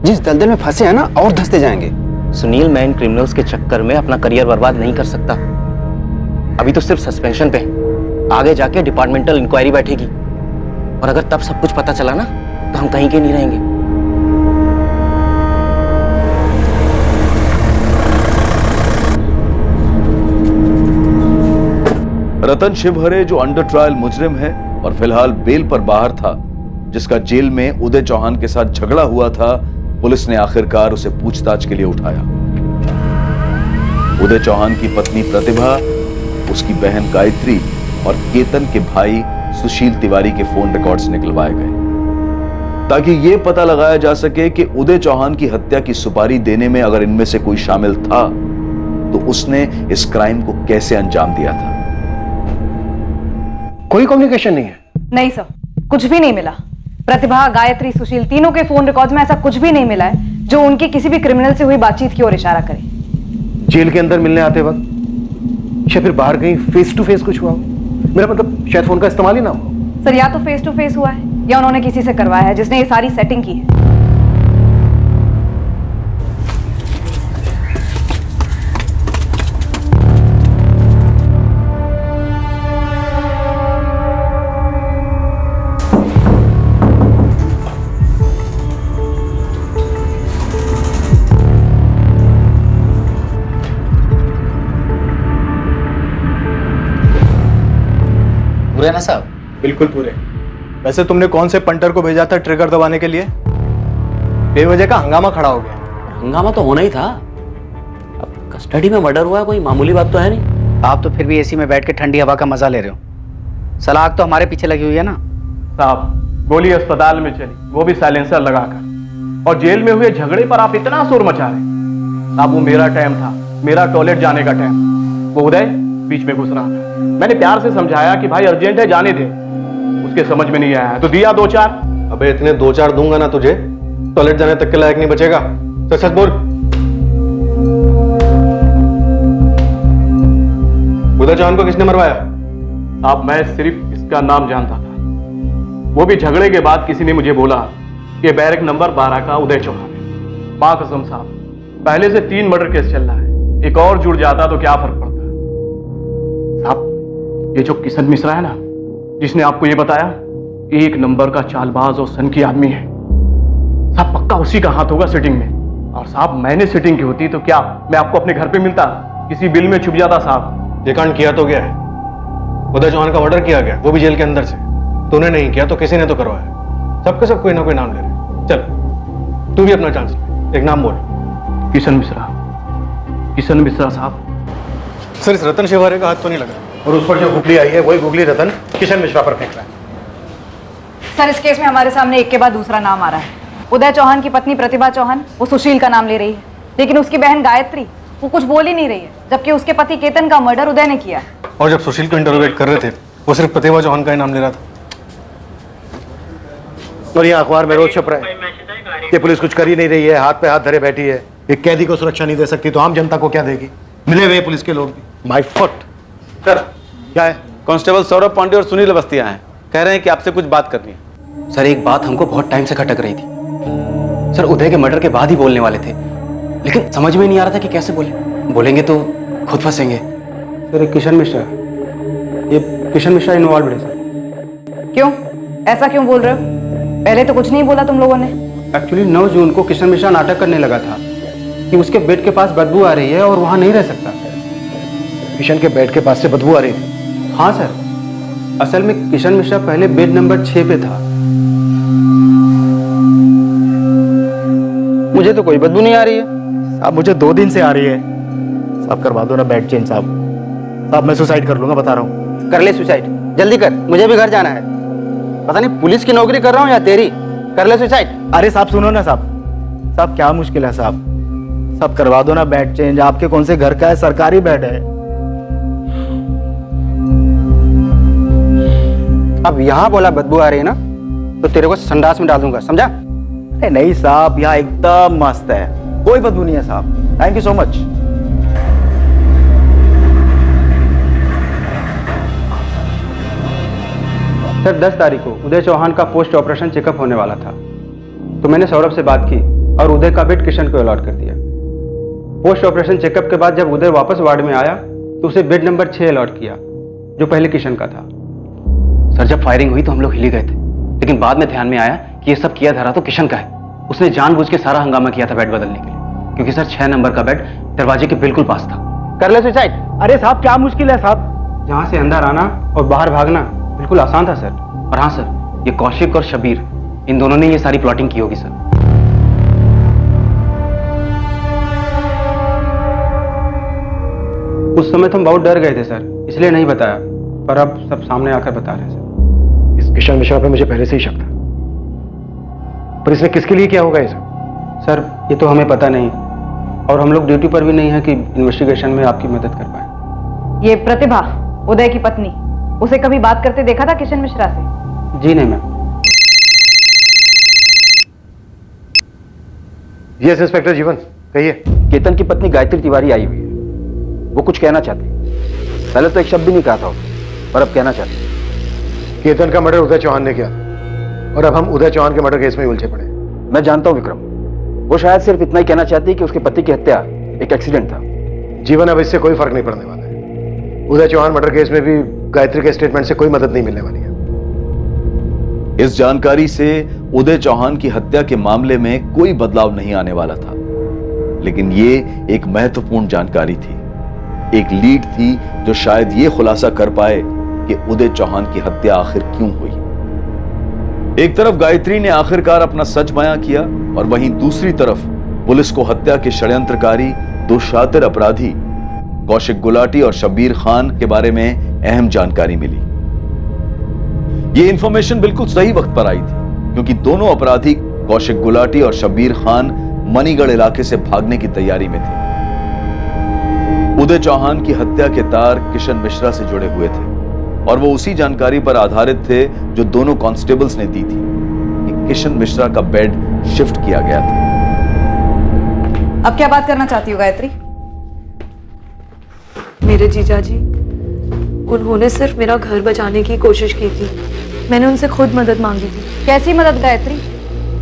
जिस दलदल में फंसे हैं ना, और धंसते जाएंगे। सुनील, मैं इन क्रिमिनल्स के चक्कर में अपना करियर बर्बाद नहीं कर सकता। अभी तो सिर्फ सस्पेंशन पे, आगे जाके डिपार्टमेंटल इंक्वायरी बैठेगी, और अगर तब सब कुछ पता चला ना तो हम कहीं के नहीं रहेंगे। रतन शिवहरे जो अंडर ट्रायल मुजरिम है और फिलहाल बेल पर बाहर था, जिसका जेल में उदय चौहान के साथ झगड़ा हुआ था, पुलिस ने आखिरकार उसे पूछताछ के लिए उठाया। उदय चौहान की पत्नी प्रतिभा, उसकी बहन गायत्री और केतन के भाई सुशील तिवारी के फोन रिकॉर्ड्स निकलवाए गए ताकि यह पता लगाया जा सके कि उदय चौहान की हत्या की सुपारी देने में अगर इनमें से कोई शामिल था तो उसने इस क्राइम को कैसे अंजाम दिया था। कोई कम्युनिकेशन नहीं है? नहीं सर, कुछ भी नहीं मिला। प्रतिभा, गायत्री, सुशील, तीनों के फोन रिकॉर्ड्स में ऐसा कुछ भी नहीं मिला है जो उनकी किसी भी क्रिमिनल से हुई बातचीत की ओर इशारा करे। जेल के अंदर मिलने आते वक्त या फिर बाहर कहीं फेस टू फेस कुछ हुआ? मेरा मतलब शायद फोन का इस्तेमाल ही ना हो। सर, या तो फेस टू फेस हुआ है या उन्होंने किसी से करवाया है जिसने ये सारी सेटिंग की है। पूरे ना साहब? बिल्कुल पूरे। वैसे तुमने कौन से पंटर को भेजा था ट्रिगर दबाने के लिए? बेवजह का हंगामा खड़ा हो गया। हंगामा तो होना ही था। अब कस्टडी में मर्डर हुआ है, कोई मामूली बात तो है नहीं। आप तो फिर भी एसी में बैठ के ठंडी हवा का मजा ले रहे हो। सलाख तो हमारे पीछे लगी हुई है ना साहब। गोली अस्पताल में चली, वो भी साइलेंसर लगाकर, और जेल में हुए झगड़े पर आप इतना शोर मचा रहे। साहब, वो मेरा टाइम था, मेरा टॉयलेट जाने का टाइम। वो उदय बीच में घुस रहा था। मैंने प्यार से समझाया कि भाई अर्जेंट है, जाने दे। उसके समझ में नहीं आया तो दिया 2-4। अबे इतने 2-4 दूंगा ना तुझे, टॉयलेट जाने तक के लायक नहीं बचेगा। सच सच बोल। उदय चौहान को किसने मरवाया? अब मैं सिर्फ इसका नाम जानता था। वो भी झगड़े के बाद किसी ने मुझे बोला कि बैरक नंबर 12 का उदय चौहान है। मां कसम साहब, पहले से 3 मर्डर केस चल रहा है, एक और जुड़ जाता तो क्या फर्क पड़ता। साहब, ये जो किशन मिश्रा है ना, जिसने आपको ये बताया, 1 नंबर का चालबाज और सनकी आदमी है। साहब पक्का उसी का हाथ होगा सिटिंग में। और साहब मैंने सिटिंग की होती तो क्या मैं आपको अपने घर पे मिलता, किसी बिल में छुप जाता साहब। ये कांड किया तो गया है, उदय चौहान का मर्डर किया गया, वो भी जेल के अंदर से। तूने नहीं किया तो किसी ने तो करवाया। सबके सब कोई ना कोई नाम ले रहे। चल तू भी अपना चांस ले, एक नाम बोल। किशन मिश्रा। किशन मिश्रा साहब। सर इस रतन शिवारे का हाथ तो नहीं लगा। और उस पर जो गुगली आई है वही गुगली रतन किशन मिश्रा पर फेंक रहा है। सर इस केस में हमारे सामने एक के बाद दूसरा नाम आ रहा है। उदय चौहान की पत्नी प्रतिभा चौहान वो सुशील का नाम ले रही है, लेकिन उसकी बहन गायत्री वो कुछ बोल ही नहीं रही है, जबकि उसके पति केतन का मर्डर उदय ने किया। और जब सुशील को इंटरोगेट कर रहे थे वो सिर्फ प्रतिभा चौहान का ही नाम ले रहा था। और ये अखबार में रोज छप रहा है कि पुलिस कुछ कर ही नहीं रही है, हाथ पे हाथ धरे बैठी है। एक कैदी को सुरक्षा नहीं दे सकती तो आम जनता को क्या देगी? मिले हुए पुलिस के लोग भी। My foot. सर क्या है? कांस्टेबल सौरभ पांडे और सुनील अवस्थी आए हैं, कह रहे हैं कि आपसे कुछ बात करनी है। सर एक बात हमको बहुत टाइम से खटक रही थी। सर उदय के मर्डर के बाद ही बोलने वाले थे, लेकिन समझ में नहीं आ रहा था कि कैसे बोलेंगे तो खुद फंसेंगे। सर किशन मिश्रा, ये किशन मिश्रा इन्वॉल्व है सर। क्यों ऐसा क्यों बोल रहे हो? पहले तो कुछ नहीं बोला तुम लोगों ने। एक्चुअली 9 जून को किशन मिश्रा नाटक करने लगा था कि उसके बेड के पास बदबू आ रही है और वहां नहीं रह सकता। किशन के बेड के पास से बदबू आ रही थी? हाँ सर, असल में किशन मिश्रा पहले बेड नंबर 6 पे था। मुझे तो कोई बदबू नहीं आ रही है। साहब मुझे 2 दिन से आ रही है। साहब करवा दो ना बेड चेंज साहब। साहब मैं सुसाइड कर लूंगा, बता रहा हूँ। कर ले सुसाइड, जल्दी कर, मुझे भी घर जाना है। पता नहीं पुलिस की नौकरी कर रहा हूँ या तेरी। कर ले सुसाइड। अरे साहब सुनो ना साहब, साहब क्या मुश्किल है साहब? साहब करवा दो ना बेड चेंज। आपके कौन से घर का है? सरकारी बेड है। अब यहाँ बोला बदबू आ रही है ना तो तेरे को संडास में डाल दूंगा, समझा? अरे नहीं साहब, यहाँ एकदम मस्त है, कोई बदबू नहीं है साहब। Thank you so much. Sir 10 तारीख को उदय चौहान का पोस्ट ऑपरेशन चेकअप होने वाला था, तो मैंने सौरभ से बात की और उदय का बेड किशन को अलॉट कर दिया। पोस्ट ऑपरेशन चेकअप के बाद जब उदय वापस वार्ड में आया तो उसे बेड नंबर 6 अलॉट किया, जो पहले किशन का था। सर जब फायरिंग हुई तो हम लोग हिल गए थे, लेकिन बाद में ध्यान में आया कि ये सब किया धरा तो किशन का है। उसने जानबूझ के सारा हंगामा किया था बेड बदलने के लिए, क्योंकि सर 6 नंबर का बेड दरवाजे के बिल्कुल पास था। कर ले सुसाइड। अरे साहब क्या मुश्किल है साहब? जहां से अंदर आना और बाहर भागना बिल्कुल आसान था सर। और हाँ सर, ये कौशिक और शबीर, इन दोनों ने ये सारी प्लॉटिंग की होगी सर। उस समय तो हम बहुत डर गए थे सर, इसलिए नहीं बताया, पर अब सब सामने आकर बता रहे हैं सर। इस किशन मिश्रा पे मुझे पहले से ही शक था, पर इसने किसके लिए किया होगा इसे? सर ये तो हमें पता नहीं, और हम लोग ड्यूटी पर भी नहीं है कि इन्वेस्टिगेशन में आपकी मदद कर पाए। ये प्रतिभा उदय की पत्नी, उसे कभी बात करते देखा था किशन मिश्रा से? जी नहीं मैम। यस इंस्पेक्टर जीवन, कहिए। केतन की पत्नी गायत्री तिवारी आई हुई है, वो कुछ कहना चाहती है। पहले तो एक शब्द भी नहीं कहा था, पर अब कहना चाहती है। केतन का मर्डर उदय चौहान ने किया और अब हम उदय चौहान के मर्डर केस में उलझे पड़े। मैं जानता हूं विक्रम, वो शायद सिर्फ इतना ही कहना चाहती है कि उसके पति की हत्या एक एक्सीडेंट था। जीवन, अब इससे कोई फर्क नहीं पड़ने वाला है। उदय चौहान मर्डर केस में भी गायत्री के स्टेटमेंट से कोई मदद नहीं मिलने वाली है। इस जानकारी से उदय चौहान की हत्या के मामले में कोई बदलाव नहीं आने वाला था, लेकिन ये एक महत्वपूर्ण जानकारी थी, एक लीड थी जो शायद ये खुलासा कर पाए कि उदय चौहान की हत्या आखिर क्यों हुई। एक तरफ गायत्री ने आखिरकार अपना सच बयां किया और वहीं दूसरी तरफ पुलिस को हत्या के षड्यंत्रकारी दो शातिर अपराधी कौशिक गुलाटी और शब्बीर खान के बारे में अहम जानकारी मिली। यह इंफॉर्मेशन बिल्कुल सही वक्त पर आई थी, क्योंकि दोनों अपराधी कौशिक गुलाटी और शब्बीर खान मणिगढ़ इलाके से भागने की तैयारी में थे। उदय चौहान की हत्या के तार किशन मिश्रा से जुड़े हुए थे और वो उसी जानकारी पर आधारित थे जो दोनों कांस्टेबल्स ने दी थी कि किशन मिश्रा का बेड शिफ्ट किया गया था। अब क्या बात करना चाहती हो गायत्री? मेरे जीजा जी, उन्होंने सिर्फ मेरा घर बचाने की कोशिश की थी। मैंने उनसे खुद मदद मांगी थी। कैसी मदद गायत्री?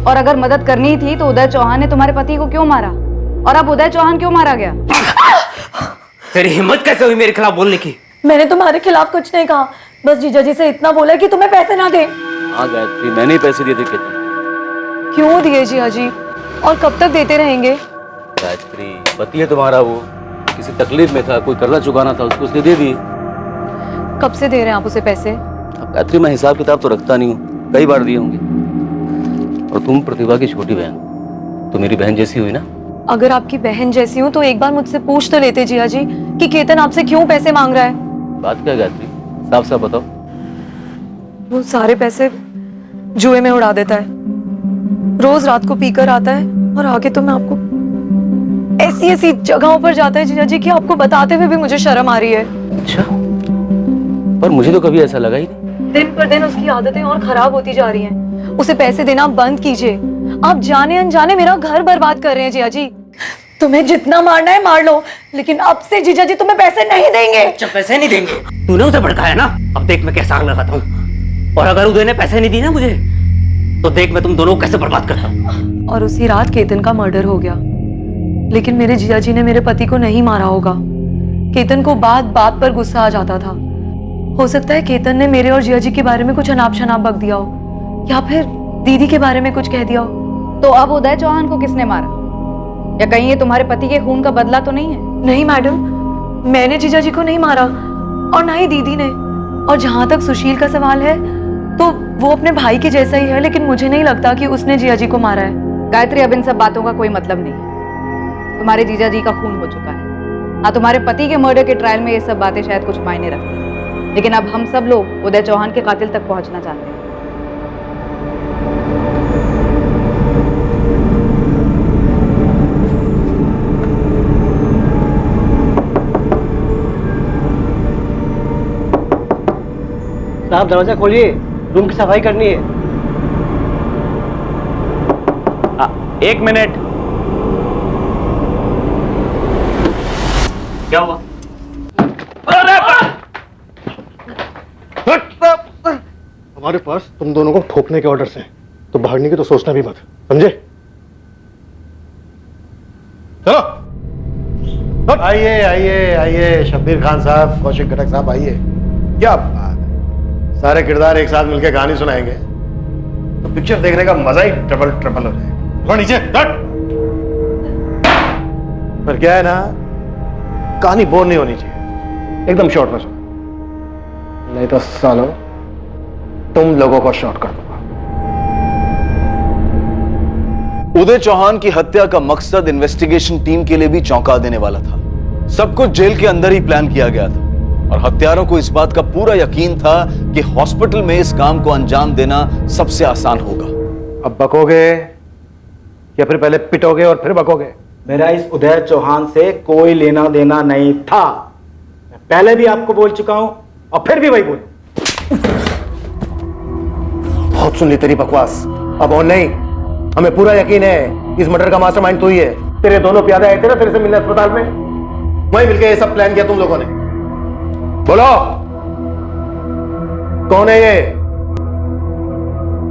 और अगर मदद करनी ही थी तो उदय चौहान ने तुम्हारे पति को क्यों मारा? और अब उदय चौहान क्यों मारा गया? तेरी हिम्मत कैसे हुई मेरे खिलाफ बोलने की? मैंने तुम्हारे खिलाफ कुछ नहीं कहा, बस जीजा जी से इतना बोला कि तुम्हें पैसे ना दे। हाँ गायत्री, मैंने ही पैसे दिए थे केतन। क्यों दिए जिया जी, और कब तक देते रहेंगे? गायत्री, पति है तुम्हारा, वो किसी तकलीफ में था, कोई कर्जा चुकाना था उसको, उसने दे दिए। कब से दे रहे हैं आप उसे पैसे? अब गायत्री, मैं हिसाब किताब तो रखता नहीं हूँ, कई बार दिए होंगे। और तुम प्रतिभा की छोटी बहन, तो मेरी बहन जैसी हुई ना। अगर आपकी बहन जैसी हूँ तो एक बार मुझसे पूछ तो लेते जिया जी कि केतन आपसे क्यों पैसे मांग रहा है। बात क्या है गायत्री, साफ साफ बताओ। वो सारे पैसे जुए में उड़ा देता है, रोज रात को पीकर आता है और आगे तो मैं आपको ऐसी ऐसी जगहों पर जाता है जिया जी कि आपको बताते हुए भी मुझे शर्म आ रही है। अच्छा, पर मुझे तो कभी ऐसा लगा ही नहीं। दिन पर दिन उसकी आदतें और खराब होती जा रही हैं। उसे पैसे देना बंद कीजिए। आप जाने अनजाने मेरा घर बर्बाद कर रहे हैं जिया जी। तुम्हें जितना मारना है मार लो, लेकिन अब से जीजा जी तुम्हें पैसे नहीं देंगे। अच्छा, पैसे नहीं देंगे? तूने उसे भड़काया ना, अब देख मैं कैसे आग लगाता हूँ। और अगर उदय ने पैसे नहीं दिए ना मुझे, तो देख मैं तुम दोनों को कैसे बर्बाद करता हूँ। और उसी रात केतन का मर्डर हो गया, लेकिन मेरे जीजा जी ने मेरे पति को नहीं मारा होगा। केतन को बात बात पर गुस्सा आ जाता था। हो सकता है केतन ने मेरे और जिया जी के बारे में कुछ अनाप शनाप बक दिया हो, या फिर दीदी के बारे में कुछ कह दिया हो। तो अब उदय चौहान को किसने मारा? या कहीं ये तुम्हारे पति के खून का बदला तो नहीं है? नहीं मैडम, मैंने जीजा जी को नहीं मारा और ना ही दीदी ने। और जहां तक सुशील का सवाल है, तो वो अपने भाई के जैसा ही है, लेकिन मुझे नहीं लगता कि उसने जिया जी को मारा है। गायत्री, अब इन सब बातों का कोई मतलब नहीं है। तुम्हारे जीजा जी का खून हो चुका है। हाँ, तुम्हारे पति के मर्डर के ट्रायल में ये सब बातें शायद कुछ मायने रखती हैं, लेकिन अब हम सब लोग उदय चौहान के कातिल तक पहुंचना चाहते हैं। साहब, दरवाजा खोलिए, रूम की सफाई करनी है। एक मिनट। क्या हुआ? हमारे पास तुम दोनों को ठोकने के ऑर्डर्स हैं, तो भागने की तो सोचना भी मत, समझे? चलो आइए आइए आइए, शब्बीर खान साहब, कौशिक घटक साहब, आइए। क्या बात है, सारे किरदार एक साथ मिलकर कहानी सुनाएंगे तो पिक्चर देखने का मजा ही ट्रिपल हो जाएगा। और नीचे पर क्या है ना, कहानी बोर नहीं होनी चाहिए, एकदम शॉर्ट में सुनो, नहीं तो सालो तुम लोगों को शॉर्ट कर दूंगा। उदय चौहान की हत्या का मकसद इन्वेस्टिगेशन टीम के लिए भी चौंका देने वाला था। सब कुछ जेल के अंदर ही प्लान किया गया था और हत्यारों को इस बात का पूरा यकीन था कि हॉस्पिटल में इस काम को अंजाम देना सबसे आसान होगा। अब बकोगे या फिर पहले पिटोगे और फिर बकोगे? मेरा इस उदय चौहान से कोई लेना देना नहीं था। मैं पहले भी आपको बोल चुका हूं और फिर भी वही बोलूं। बहुत सुन ली तेरी बकवास, अब और नहीं। हमें पूरा यकीन है इस मर्डर का मास्टरमाइंड तू ही है। तेरे दोनों प्यादे आए थे ना तेरे से मिलने अस्पताल में, वहीं मिलकर ये सब प्लान किया तुम लोगों ने। बोलो कौन है ये?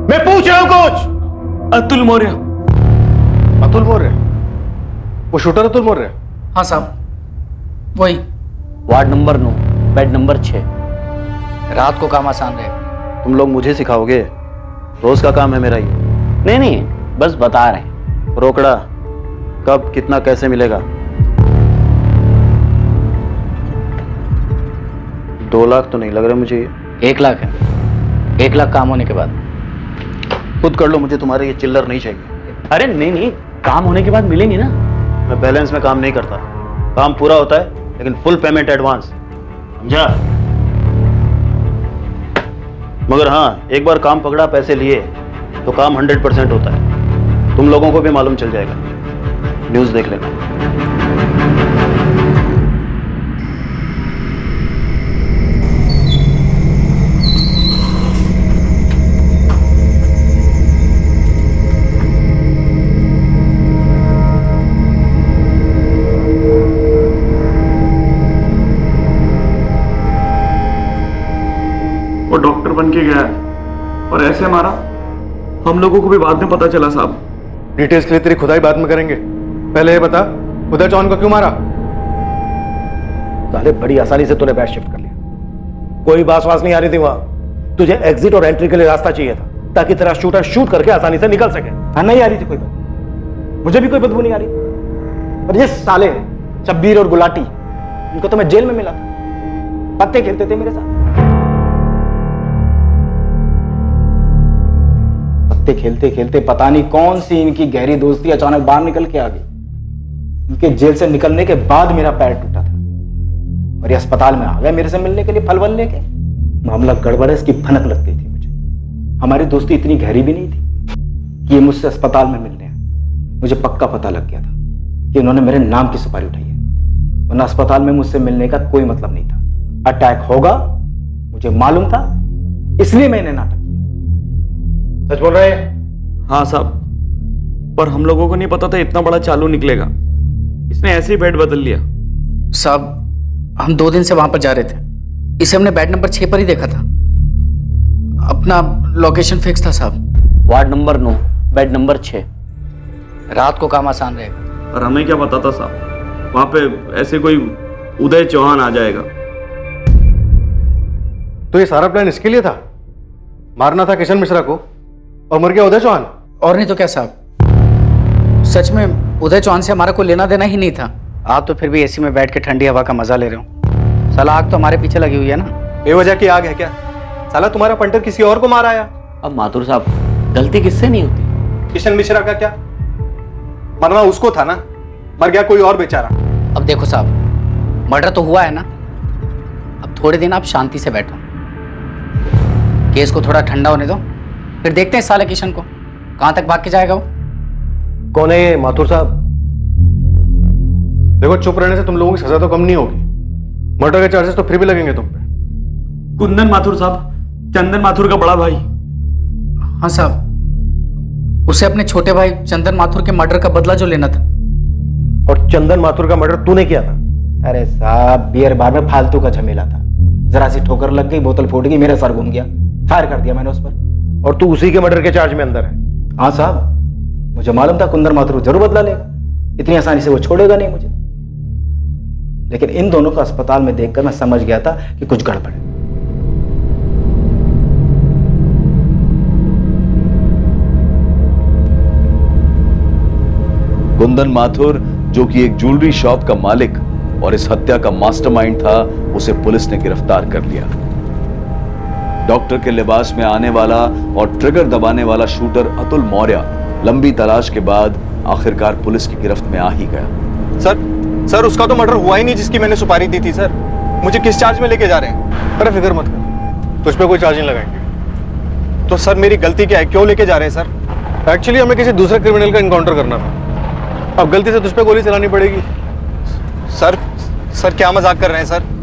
मैं पूछ रहा हूं कुछ। अतुल मौर्य। अतुल मौर्य? वो शूटर अतुल मौर्य? हाँ साहब, वही। Ward number 9, bed number 6। रात को काम आसान रहेगा। तुम लोग मुझे सिखाओगे? रोज का काम है मेरा ये। नहीं, बस बता रहे हैं। रोकड़ा कब, कितना, कैसे मिलेगा? 2 लाख तो नहीं लग रहा मुझे ये। 1 लाख है। 1 लाख काम होने के बाद। खुद कर लो, मुझे तुम्हारे ये चिल्लर नहीं चाहिए। अरे नहीं, काम होने के बाद मिलेंगे ना। मैं बैलेंस में काम नहीं करता, काम पूरा होता है लेकिन फुल पेमेंट एडवांस, समझा? मगर हाँ, एक बार काम पकड़ा, पैसे लिए तो काम 100% होता है। तुम लोगों को भी मालूम चल जाएगा, न्यूज़ देख लेना। वो डॉक्टर बन के गया है और ऐसे मारा, हम लोगों को भी बाद में पता चला साहब। डिटेल्स के लिए तेरी खुदाई बाद में करेंगे, पहले ये बता उदय चौहान को क्यों मारा? साले बड़ी आसानी से तूने बैट शिफ्ट कर लिया, कोई बास वास नहीं आ रही थी वहां। तुझे एग्जिट और एंट्री के लिए रास्ता चाहिए था, ताकि तेरा शूटर शूट करके आसानी से निकल सके। हाँ, नहीं आ रही थी कोई बदबू, मुझे भी कोई बदबू नहीं आ रही थी। पर ये साले शब्बीर और गुलाटी, इनको तो मैं जेल में मिला था, पत्ते खेलते थे मेरे साथ। पत्ते खेलते खेलते पता नहीं कौन सी इनकी गहरी दोस्ती अचानक बाहर निकल के आ गई। इनके जेल से निकलने के बाद मेरा पैर टूटा था और ये अस्पताल में आ गए मेरे से मिलने के लिए फलवल लेके। मामला गड़बड़ है, इसकी भनक लग गई थी मुझे। हमारी दोस्ती इतनी गहरी भी नहीं थी कि ये मुझसे अस्पताल में मिलने आए। मुझे पक्का पता लग गया था कि इन्होंने मेरे नाम की सुपारी उठाई है, वरना अस्पताल में मुझसे मिलने का कोई मतलब नहीं था। अटैक होगा मुझे मालूम था, इसलिए मैंने नाटक किया। सच बोल रहे हैं? हाँ साहब, पर हम लोगों को नहीं पता था इतना बड़ा चालू निकलेगा। इसने ऐसे ही बेड बदल लिया। साहब, हम 2 दिन से वहां पर जा रहे थे, इसे हमने बेड नंबर 6 पर ही देखा था। अपना लोकेशन फिक्स था साहब। Ward number 9, bed number 6। रात को काम आसान रहेगा। और हमें क्या पता था साहब, वहां पे ऐसे कोई उदय चौहान आ जाएगा। तो ये सारा प्लान इसके लिए था? मारना था किशन मिश्रा को और मर गया उदय चौहान? और नहीं तो क्या साहब, सच में उदय चौहान से हमारा कोई लेना देना ही नहीं था। आप तो फिर भी एसी में बैठ के ठंडी हवा का मजा ले रहे हो। साला आग तो हमारे पीछे लगी हुई है ना। बेवजह की आग है क्या? साला तुम्हारा पंटर किसी और को मार आया। अब माथुर साहब, गलती किससे नहीं होती? किशन मिश्रा का क्या? मरना उसको था ना, मर गया कोई और बेचारा। अब देखो साहब, मर्डर तो हुआ है ना, अब थोड़े दिन आप शांति से बैठो, केस को थोड़ा ठंडा होने दो, फिर देखते हैं साले किशन को कहां तक भाग के जाएगा वो। कौन है ये माथुर साहब? देखो, चुप रहने से तुम लोगों की सजा तो कम नहीं होगी, मर्डर के चार्जेस तो फिर भी लगेंगे तुम पे। कुंदन माथुर साहब, चंदन माथुर का बड़ा भाई। हाँ साहब, उसे अपने छोटे भाई चंदन माथुर के मर्डर का बदला जो लेना था। और चंदन माथुर का मर्डर तूने किया था? अरे साहब, बियर बार में फालतू का झमेला था, जरा सी ठोकर लग गई, बोतल फूट गई, मेरा सर घूम गया, फायर कर दिया मैंने उस पर। और तू उसी के मर्डर के चार्ज में अंदर है? हाँ साहब, मुझे मालूम था कुंदन माथुर जरूर बदला लेगा, इतनी आसानी से वो छोड़ेगा नहीं मुझे। लेकिन इन दोनों को अस्पताल में देखकर मैं समझ गया था कि कुछ गड़बड़ है। कुंदन माथुर, जो कि एक ज्वेलरी शॉप का मालिक और इस हत्या का मास्टरमाइंड था, उसे पुलिस ने गिरफ्तार कर लिया। डॉक्टर के लिबास में आने वाला और ट्रिगर दबाने वाला शूटर अतुल मौर्य लंबी तलाश के बाद आखिरकार पुलिस की गिरफ्त में आ ही गया। सर, उसका तो मर्डर हुआ ही नहीं जिसकी मैंने सुपारी दी थी। सर, मुझे किस चार्ज में लेके जा रहे हैं? अरे फिक्र मत कर, तुझ पे कोई चार्ज नहीं लगाएंगे। तो सर, मेरी गलती क्या है, क्यों लेके जा रहे हैं सर? एक्चुअली हमें किसी दूसरे क्रिमिनल का इनकाउंटर करना था, अब गलती से तुझ पे गोली चलानी पड़ेगी। सर क्या मजाक कर रहे हैं सर?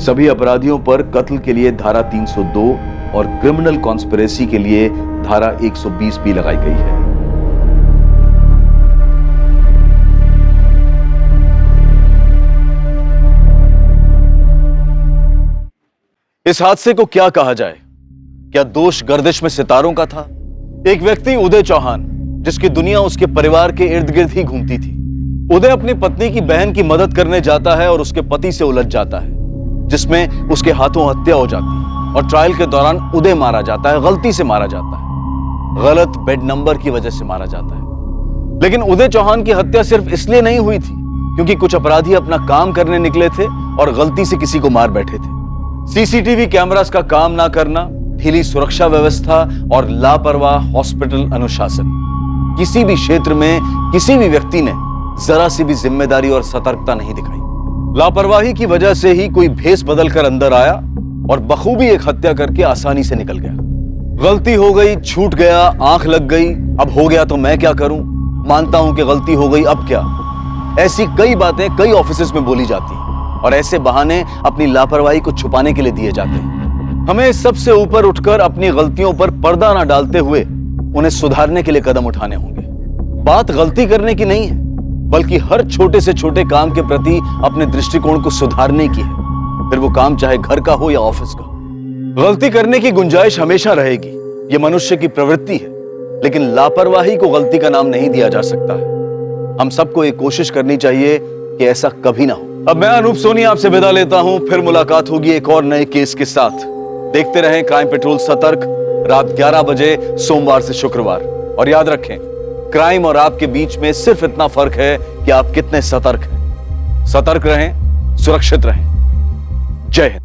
सभी अपराधियों पर कत्ल के लिए धारा 302 और क्रिमिनल कॉन्स्पिरेसी के लिए धारा 120 भी लगाई गई है। इस हादसे को क्या कहा जाए? क्या दोष गर्दिश में सितारों का था? एक व्यक्ति उदय चौहान, जिसकी दुनिया उसके परिवार के इर्द गिर्द ही घूमती थी। उदय अपनी पत्नी की बहन की मदद करने जाता है और उसके पति से उलझ जाता है, जिसमें उसके हाथों हत्या हो जाती है और ट्रायल के दौरान उदय मारा जाता है, गलती से मारा जाता है, गलत बेड नंबर की वजह से मारा जाता है। लेकिन उदय चौहान की हत्या सिर्फ इसलिए नहीं हुई थी क्योंकि कुछ अपराधी अपना काम करने निकले थे और गलती से किसी को मार बैठे थे। सीसीटीवी कैमरास का काम ना करना, ढीली सुरक्षा व्यवस्था और लापरवाह हॉस्पिटल अनुशासन, किसी भी क्षेत्र में किसी भी व्यक्ति ने जरा सी भी जिम्मेदारी और सतर्कता नहीं दिखाई। लापरवाही की वजह से ही कोई भेष बदलकर अंदर आया और बखूबी एक हत्या करके आसानी से निकल गया। गलती हो गई, छूट गया, आंख लग गई, अब हो गया तो मैं क्या करूं, मानता हूं कि गलती हो गई, अब क्या। ऐसी कई बातें कई ऑफिसेज में बोली जाती हैं और ऐसे बहाने अपनी लापरवाही को छुपाने के लिए दिए जाते हैं। हमें सबसे ऊपर उठकर अपनी गलतियों पर पर्दा ना डालते हुए उन्हें सुधारने के लिए कदम उठाने होंगे। बात गलती करने की नहीं है, बल्कि हर छोटे से छोटे काम के प्रति अपने दृष्टिकोण को सुधारने की है, फिर वो काम चाहे घर का हो या ऑफिस का। गलती करने की गुंजाइश हमेशा रहेगी, ये मनुष्य की प्रवृत्ति है, लेकिन लापरवाही को गलती का नाम नहीं दिया जा सकता है। हम सबको एक कोशिश करनी चाहिए कि ऐसा कभी ना हो। अब मैं अनूप सोनी आपसे विदा लेता हूं, फिर मुलाकात होगी एक और नए केस के साथ। देखते रहें क्राइम पेट्रोल सतर्क, रात 11 बजे सोमवार से शुक्रवार। और याद रखें, क्राइम और आपके बीच में सिर्फ इतना फर्क है कि आप कितने सतर्क हैं। सतर्क रहें, सुरक्षित रहें। जय हिंद।